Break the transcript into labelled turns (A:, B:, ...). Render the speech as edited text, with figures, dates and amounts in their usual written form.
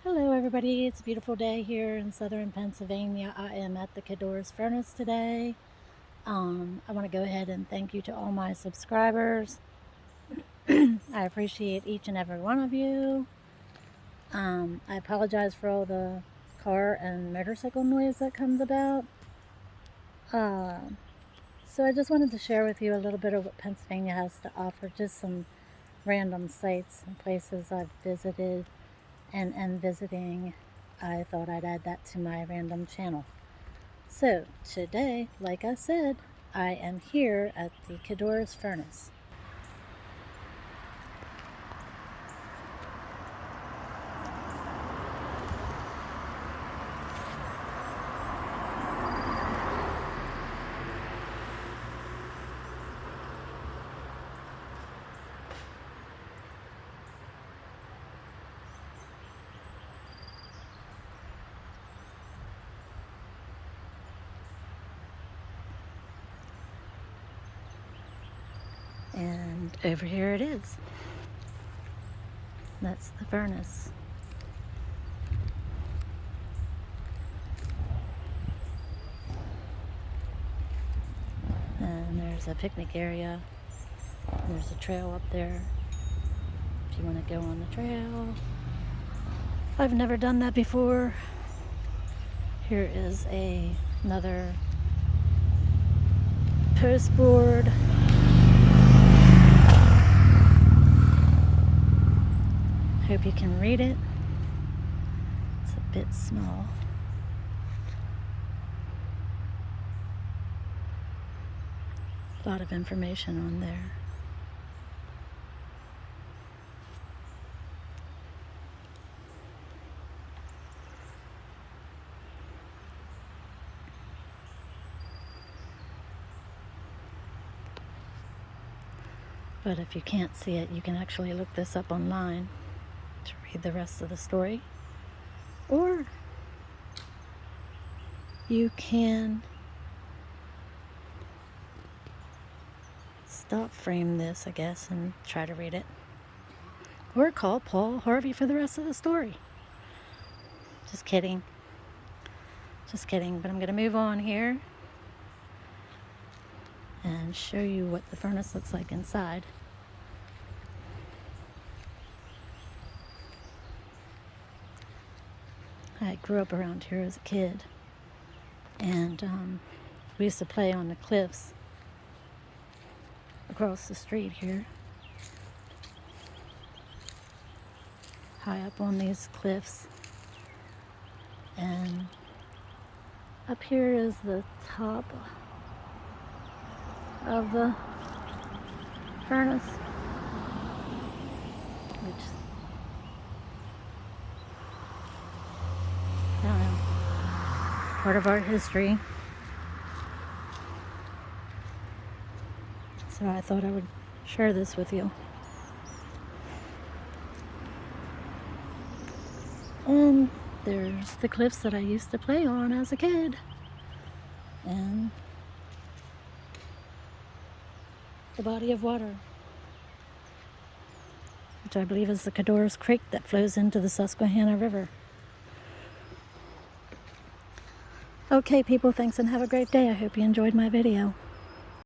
A: Hello everybody, it's a beautiful day here in southern Pennsylvania. I am at the Codorus Furnace today. I want to go ahead and thank you to all my subscribers. I appreciate each and every one of you. I apologize for all the car and motorcycle noise that comes about. So I just wanted to share with you a little bit of what Pennsylvania has to offer, just some random sites and places I've visited and visiting. I thought I'd add that to my random channel. So today, like I said, I am here at the Codorus Furnace. And over here it is. That's the furnace. And there's a picnic area. There's a trail up there if you want to go on the trail. I've never done that before. Here is another post board. Hope you can read it. It's a bit small. A lot of information on there. But if you can't see it, you can actually look this up online to read the rest of the story. Or you can stop frame this, I guess, and try to read it. Or call Paul Harvey for the rest of the story. Just kidding. Just kidding. But I'm going to move on here and show you what the furnace looks like inside. I grew up around here as a kid, and we used to play on the cliffs across the street here, high up on these cliffs. And up here is the top of the furnace, which, I don't know, part of our history. So I thought I would share this with you. And there's the cliffs that I used to play on as a kid. And the body of water, which I believe is the Codorus Creek that flows into the Susquehanna River. Okay, people, thanks and have a great day. I hope you enjoyed my video.